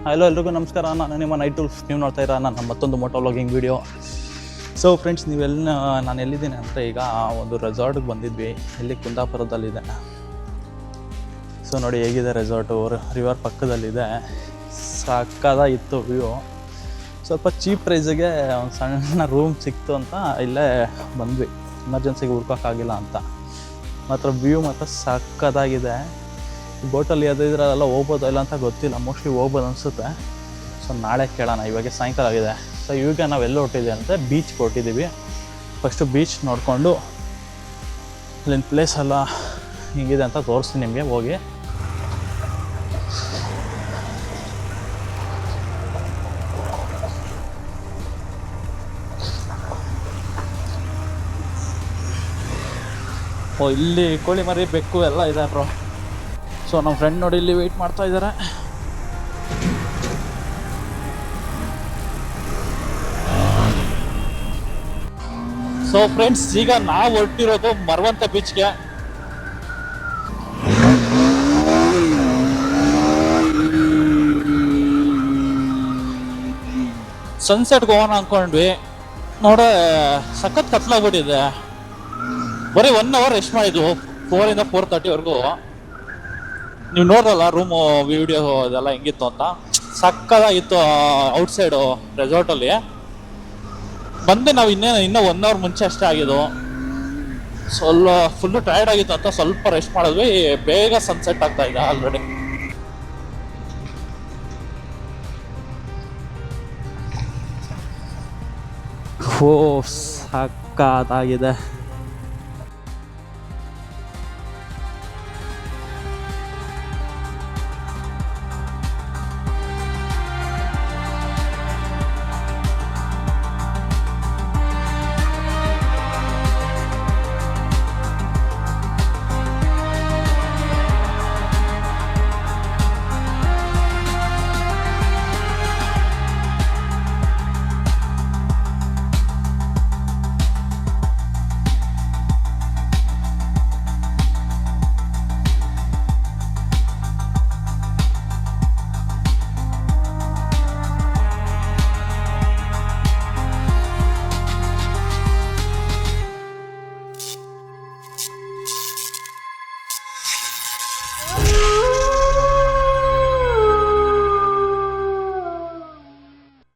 Hello ಎಲ್ರಿಗೂ ನಮಸ್ಕಾರ. ನಾನು ನಿಮ್ಮ ನೈಟ್ ಟೂಲ್ಸ್. ನೀವು ನೋಡ್ತಾ ಇರೋ ನನ್ನ ಮತ್ತೊಂದು moto vlogging video. So friends, ನಾನು ಎಲ್ಲಿದ್ದೀನಿ ಅಂದರೆ ಈಗ ಒಂದು ರೆಸಾರ್ಟ್ಗೆ ಬಂದಿದ್ವಿ. ಇಲ್ಲಿ ಕುಂದಾಪುರದಲ್ಲಿದೆ. ಸೊ ನೋಡಿ ಹೇಗಿದೆ ರೆಸಾರ್ಟು, ರಿವರ್ ಪಕ್ಕದಲ್ಲಿದೆ. ಸಕ್ಕದಾಗಿತ್ತು ವ್ಯೂ. ಸ್ವಲ್ಪ ಚೀಪ್ ಪ್ರೈಸಿಗೆ ಒಂದು ಸಣ್ಣ ರೂಮ್ ಸಿಕ್ತು ಅಂತ ಇಲ್ಲೇ ಬಂದ್ವಿ. ಎಮರ್ಜೆನ್ಸಿಗೆ ಹುಡ್ಕೋಕ್ಕಾಗಿಲ್ಲ ಅಂತ. ಮಾತ್ರ ವ್ಯೂ ಮಾತ್ರ ಸಕ್ಕದಾಗಿದೆ. ಬೋಟಲ್ಲಿ ಅದಿದ್ರಲ್ಲ ಹೋಗ್ಬೋದು ಇಲ್ಲ ಅಂತ ಗೊತ್ತಿಲ್ಲ. ಮೋಸ್ಟ್ಲಿ ಹೋಗ್ಬೋದು ಅನಿಸುತ್ತೆ. ಸೊ ನಾಳೆ ಕೇಳೋಣ. ಇವಾಗ ಸಾಯಂಕಾಲ ಆಗಿದೆ. ಸೊ ಇವಾಗ ನಾವು ಎಲ್ಲಿ ಹೊಟ್ಟಿದ್ದೀವಿ ಅಂದರೆ ಬೀಚ್ಗೆ ಹೊಟ್ಟಿದ್ದೀವಿ. ಫಸ್ಟು ಬೀಚ್ ನೋಡಿಕೊಂಡು ಇಲ್ಲಿನ ಪ್ಲೇಸ್ ಎಲ್ಲ ಹಿಂಗಿದೆ ಅಂತ ತೋರಿಸ್ತೀನಿ ನಿಮಗೆ. ಹೋಗಿ ಇಲ್ಲಿ ಕೋಳಿ ಮರಿ ಬೆಕ್ಕು ಎಲ್ಲ ಇದೆ ಬ್ರೋ. ಸೊ ನಮ್ಮ ಫ್ರೆಂಡ್ ನೋಡಿ ಇಲ್ಲಿ ವೆಯ್ಟ್ ಮಾಡ್ತಾ ಇದ್ದಾರೆ. ಸೊ ಫ್ರೆಂಡ್ಸ್, ಈಗ ನಾವು ಹೊರಟಿರೋದು ಮರವಂತೆ ಬೀಚ್ಗೆ. ಸನ್ಸೆಟ್ಗೆ ಹೋಗೋಣ ಅಂದ್ಕೊಂಡ್ವಿ. ನೋಡ ಸಖತ್ ಕತ್ಲಾಗ್ಬಿಟ್ಟಿದೆ. ಬರೀ 1 ಅವರ್ ರೆಸ್ಟ್ ಮಾಡಿದ್ವು 4 ಇಂದ 4:30ವರೆಗೂ. ನೀವು ನೋಡ್ರಲ್ಲ ರೂಮು ವಿಡಿಯೋ ಇದೆಲ್ಲ ಹೆಂಗಿತ್ತು ಅಂತ. ಸಕ್ಕದಾಗಿತ್ತು ಔಟ್ಸೈಡು ರೆಸಾರ್ಟಲ್ಲಿ. ಬಂದು ನಾವು ಇನ್ನೂ 1 ಅವರ್ ಮುಂಚೆ ಅಷ್ಟೇ ಆಗಿದ್ದು. ಫುಲ್ಲು ಟಯರ್ಡ್ ಆಗಿತ್ತು ಅಂತ ಸ್ವಲ್ಪ ರೆಸ್ಟ್ ಮಾಡಿದ್ವಿ. ಬೇಗ ಸನ್ಸೆಟ್ ಆಗ್ತಾ ಇದೆ ಆಲ್ರೆಡಿ. ಓ ಸಕ್ಕದಾಗಿದೆ.